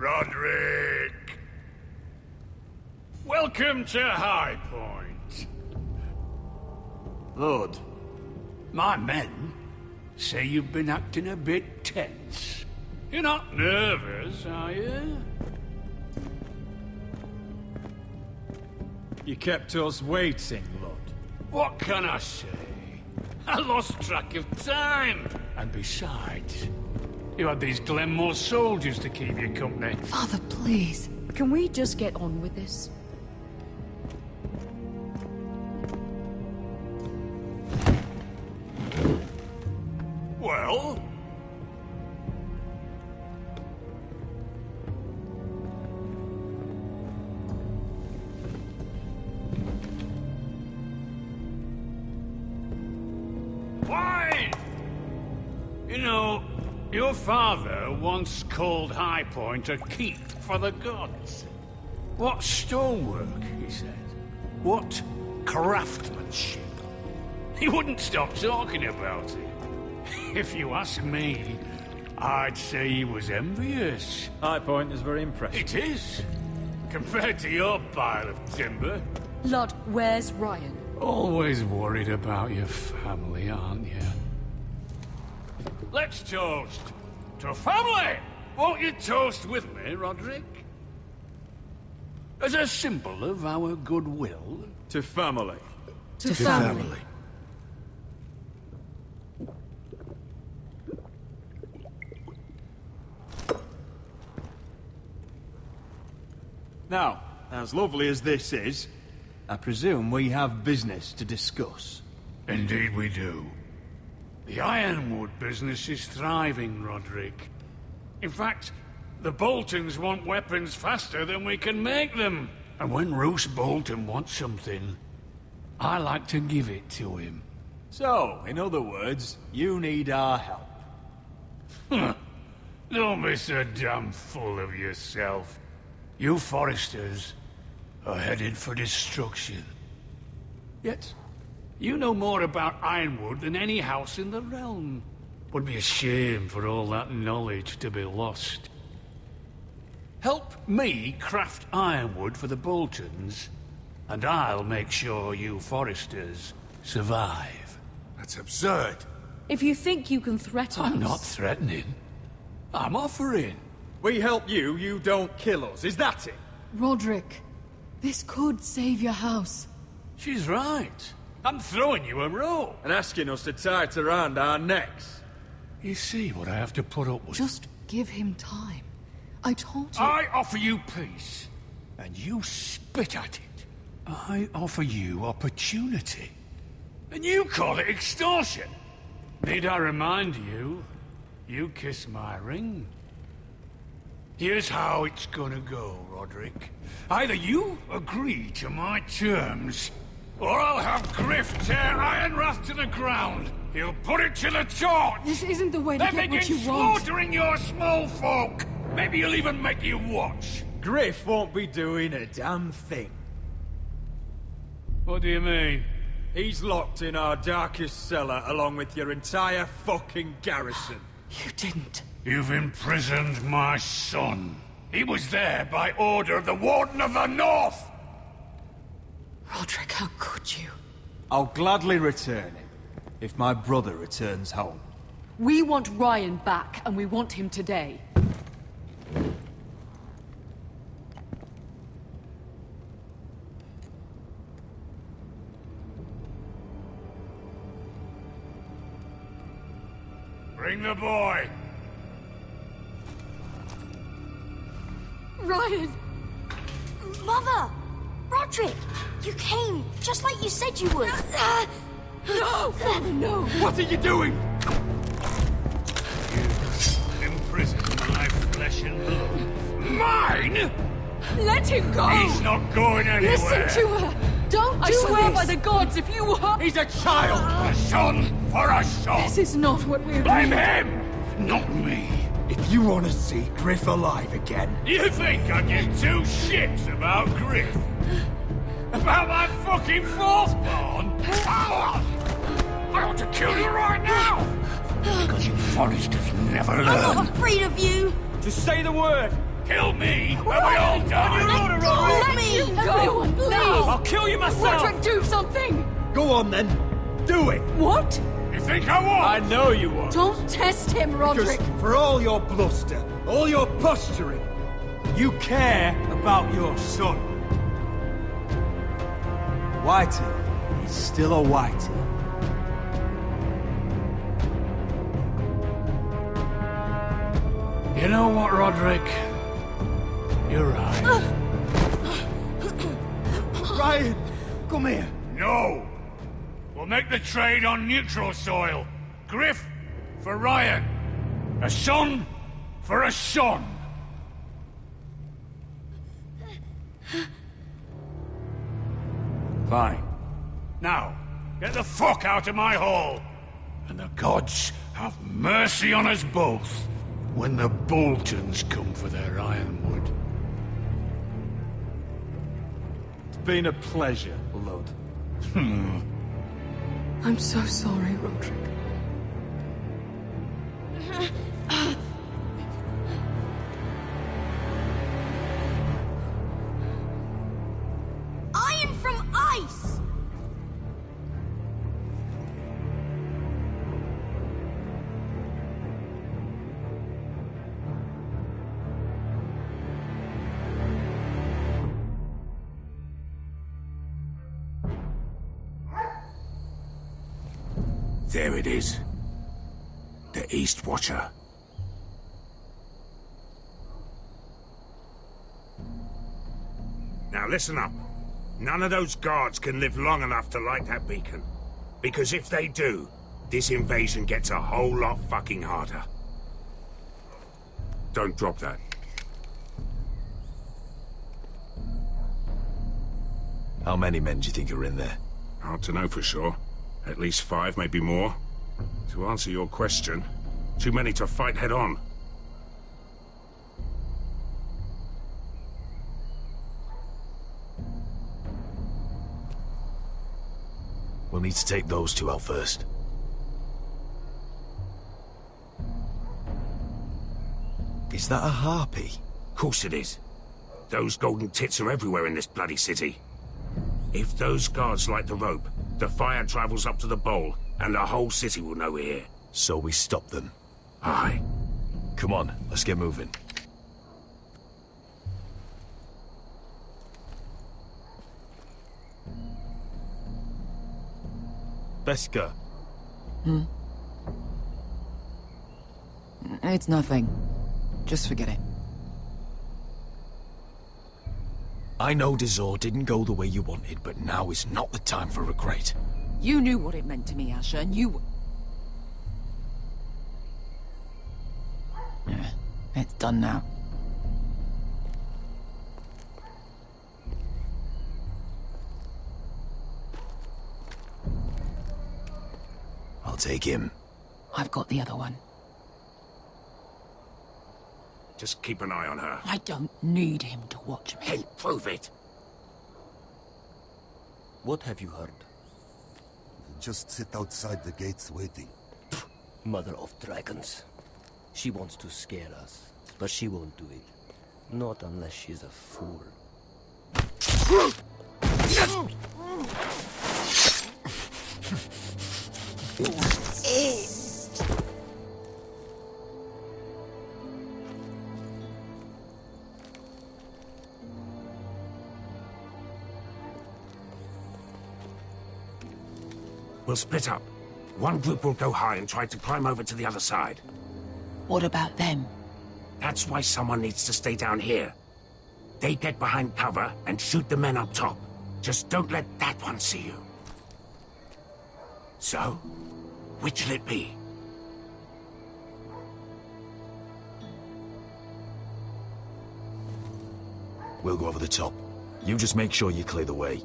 Roderick! Welcome to High Point. Lord, my men say you've been acting a bit tense. You're not nervous, are you? You kept us waiting, Lord. What can I say? I lost track of time. And besides, you had these Glenmore soldiers to keep you company. Father, please. Can we just get on with this? Well? Fine! You know, your father once called High Point a keep for the gods. What stonework, he said. What craftsmanship. He wouldn't stop talking about it. If you ask me, I'd say he was envious. High Point is very impressive. It is. Compared to your pile of timber. Lord, where's Ryan? Always worried about your family, aren't you? Let's toast to family! Won't you toast with me, Roderick? As a symbol of our goodwill. To family. To family. Now, as lovely as this is, I presume we have business to discuss. Indeed we do. The Ironwood business is thriving, Roderick. In fact, the Boltons want weapons faster than we can make them. And when Roose Bolton wants something, I like to give it to him. So, in other words, you need our help. Don't be so damn full of yourself. You Foresters are headed for destruction. Yet, you know more about Ironwood than any house in the realm. Would be a shame for all that knowledge to be lost. Help me craft ironwood for the Boltons, and I'll make sure you Foresters survive. That's absurd. If you think you can threaten us... I'm not threatening. I'm offering. We help you, you don't kill us. Is that it? Roderick, this could save your house. She's right. I'm throwing you a rope. And asking us to tie it around our necks. You see what I have to put up with? Just give him time. I told you... I offer you peace, and you spit at it. I offer you opportunity, and you call it extortion. Need I remind you, you kiss my ring? Here's how it's gonna go, Roderick. Either you agree to my terms, or I'll have Griff tear Ironrath to the ground. He'll put it to the torch. This isn't the way to then get what you begin want. slaughtering your small folk. Maybe he'll even make you watch. Griff won't be doing a damn thing. What do you mean? He's locked in our darkest cellar along with your entire fucking garrison. You didn't. You've imprisoned my son. He was there by order of the Warden of the North. Roderick, how could you? I'll gladly return him, if my brother returns home. We want Ryan back, and we want him today. Bring the boy. Ryan! Mother! Roderick! You came, just like you said you would. No! Father, no! What are you doing? You imprisoned my flesh and blood. Mine? Let him go! He's not going anywhere. Listen to her! Don't I swear by the gods, if you were... He's a child! A son for a son! This is not what we Blame agreed. him, not me. If you want to see Griff alive again... You think I give two shits about Griff? About my fucking fourthborn? I ought to kill you right now! Because you Foresters never learn. I'm not afraid of you! Just say the word! Kill me, and we all die! Let me Go! Everyone, please! I'll kill you myself! Roderick, do something! Go on then! Do it! What? You think I won't? I know you won't! Don't test him, Roderick! Because for all your bluster, all your posturing, you care about your son. Whitey is still a Whitey. You know what, Roderick? You're right. Ryan, come here. No! We'll make the trade on neutral soil. Griff for Ryan. A son for a son. Fine. Now, get the fuck out of my hall. And the gods have mercy on us both when the Boltons come for their ironwood. It's been a pleasure, Blood. I'm so sorry, Roderick. Iron from ice! There it is. The East Watcher. Now listen up. None of those guards can live long enough to light that beacon. Because if they do, this invasion gets a whole lot fucking harder. Don't drop that. How many men do you think are in there? Hard to know for sure. At least 5, maybe more. To answer your question, too many to fight head on. We'll need to take those 2 out first. Is that a harpy? Course it is. Those golden tits are everywhere in this bloody city. If those guards light the rope, the fire travels up to the bowl, and the whole city will know we're here. So we stop them. Aye. Come on, let's get moving. Beska. It's nothing. Just forget it. I know Dazor didn't go the way you wanted, but now is not the time for regret. You knew what it meant to me, Asher, and you... Yeah, it's done now. I'll take him. I've got the other one. Just keep an eye on her. I don't need him to watch me. Hey, prove it. What have you heard? Just sit outside the gates waiting. Mother of dragons. She wants to scare us, but she won't do it. Not unless she's a fool. We'll split up. One group will go high and try to climb over to the other side. What about them? That's why someone needs to stay down here. They get behind cover and shoot the men up top. Just don't let that one see you. So, which'll it be? We'll go over the top. You just make sure you clear the way.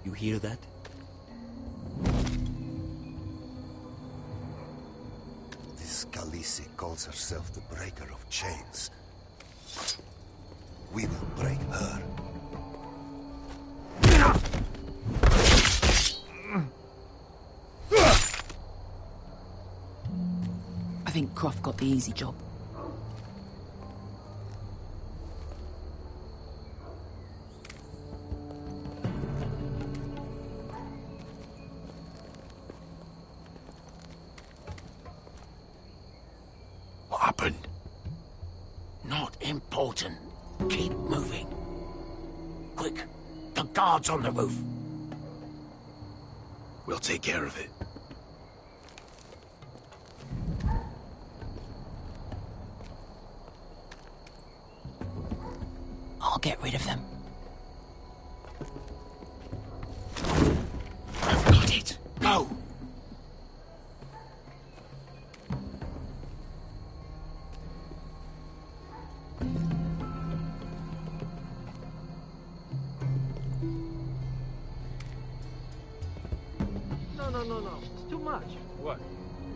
You hear that? This Khaleesi calls herself the Breaker of Chains. We will break her. I think Croft got the easy job. What happened? Not important. Keep moving. Quick, the guards on the roof. We'll take care of it. I'll get rid of them. I've got it. Go! no. It's too much. What?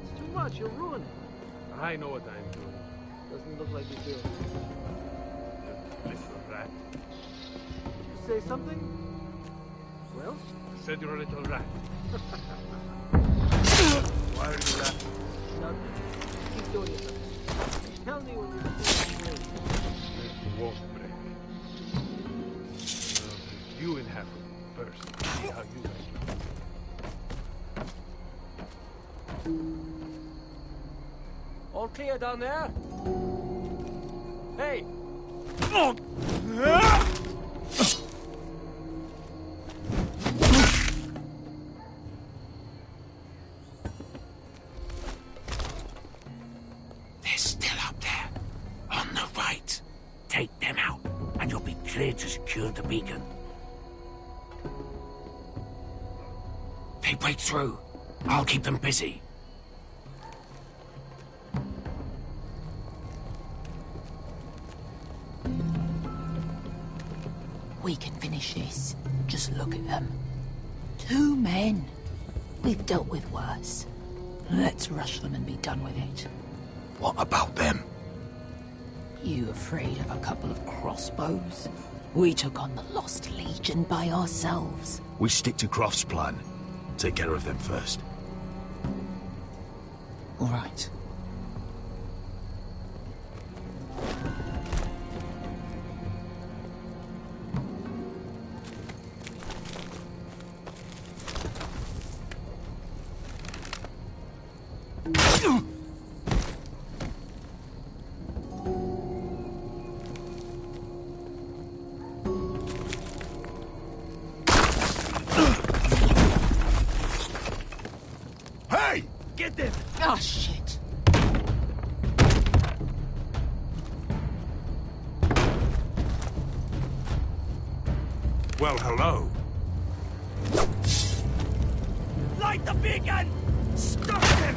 It's too much. You'll ruin it. I know what I'm doing. Doesn't look like you do. You little rat. You say something? Well? I said you're a little rat. Why are you laughing? Nothing. Keep doing it. Tell me when you're break. It won't break. You in half first. See how you like it. All clear down there? Hey! They're still up there. On the right. Take them out, and you'll be clear to secure the beacon. They break through. I'll keep them busy. We can finish this. Just look at them. 2 men. We've dealt with worse. Let's rush them and be done with it. What about them? You afraid of a couple of crossbows? We took on the Lost Legion by ourselves. We stick to Croft's plan. Take care of them first. All right. Hey! Get them! Oh, shit. Well, hello. Light the beacon! Stop him!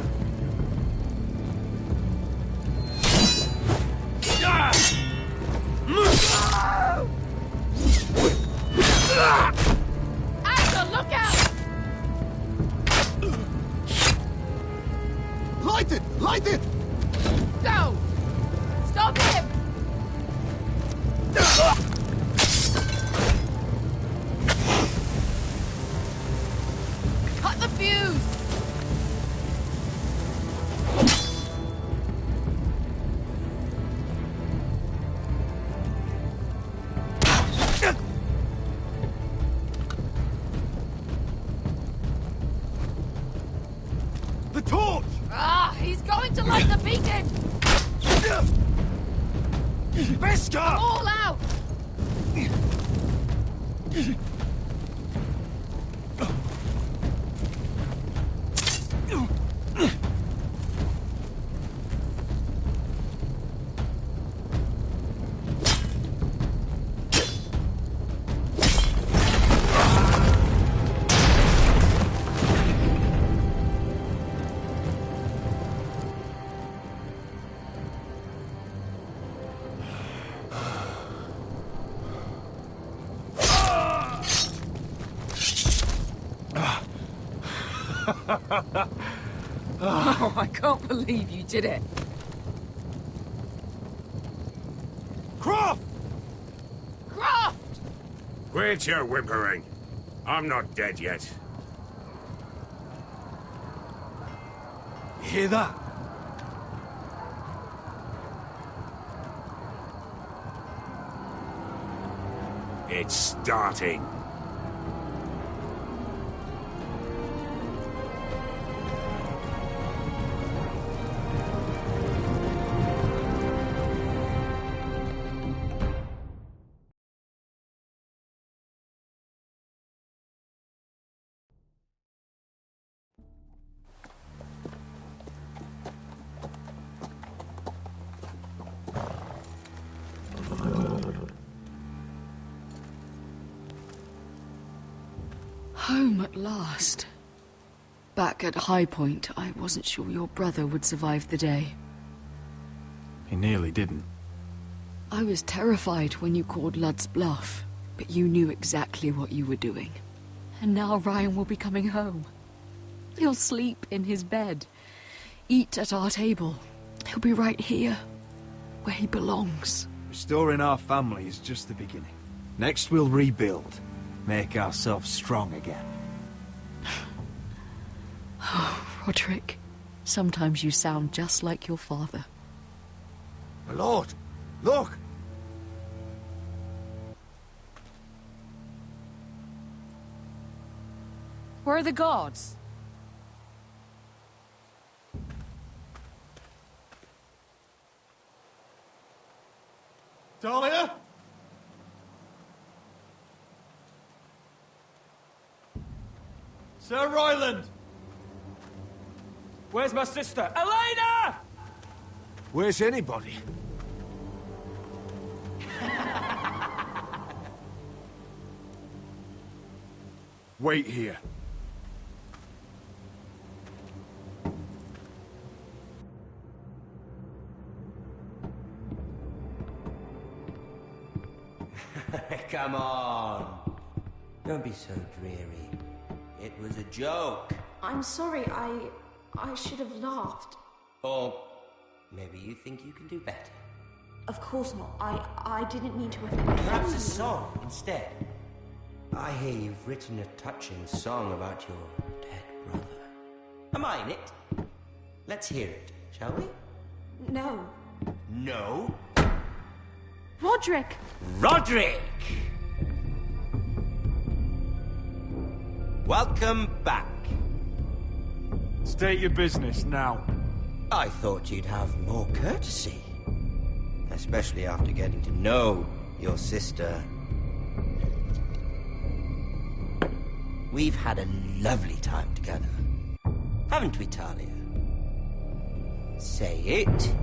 Axel, look out! Light it! Light it! Go! Stop him! Cut the fuse! The torch! Ah, he's going to light the beacon! Beskar! I'm all out! Oh, I can't believe you did it. Croft! Croft! Quit your whimpering. I'm not dead yet. You hear that? It's starting. Home at last. Back at High Point, I wasn't sure your brother would survive the day. He nearly didn't. I was terrified when you called Ludd's bluff, but you knew exactly what you were doing. And now Ryan will be coming home. He'll sleep in his bed, eat at our table. He'll be right here, where he belongs. Restoring our family is just the beginning. Next we'll rebuild, make ourselves strong again. Oh, Roderick, sometimes you sound just like your father. My lord, look! Where are the guards? Talia? Sir Royland! Where's my sister? Elena! Where's anybody? Wait here. Come on. Don't be so dreary. It was a joke. I'm sorry, I should have laughed. Or maybe you think you can do better. Of course not. I didn't mean to offend. Perhaps a song instead. I hear you've written a touching song about your dead brother. Am I in it? Let's hear it, shall we? No. No? Roderick! Roderick! Welcome back. State your business now. I thought you'd have more courtesy. Especially after getting to know your sister. We've had a lovely time together. Haven't we, Talia? Say it.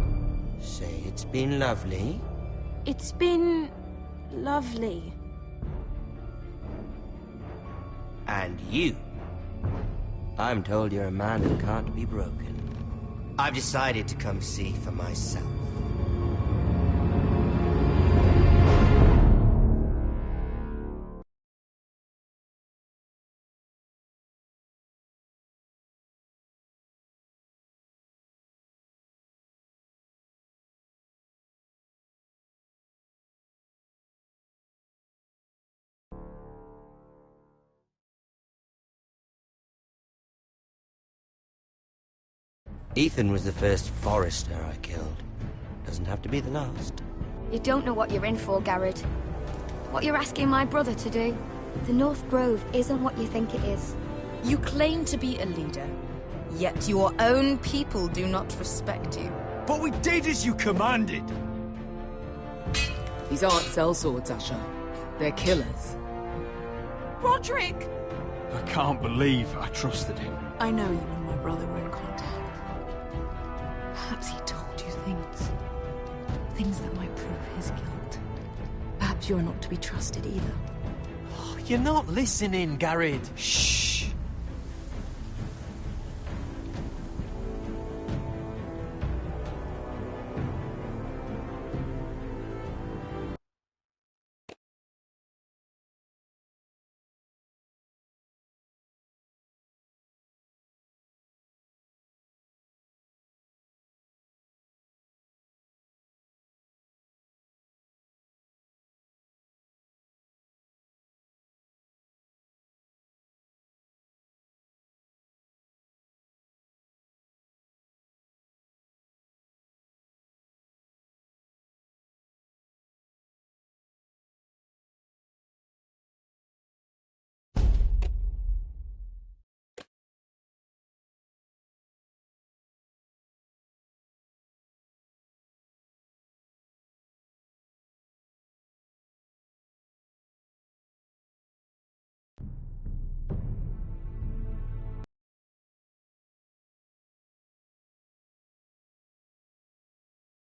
Say it's been lovely. It's been lovely. And you. I'm told you're a man who can't be broken. I've decided to come see for myself. Ethan was the first Forrester I killed. Doesn't have to be the last. You don't know what you're in for, Garrett. What you're asking my brother to do. The North Grove isn't what you think it is. You claim to be a leader, yet your own people do not respect you. But we did as you commanded. These aren't sellswords, Asher. They're killers. Roderick! I can't believe I trusted him. I know you and my brother were in contact. Perhaps he told you things. Things that might prove his guilt. Perhaps you're not to be trusted either. Oh, you're not listening, Garrett. Shh.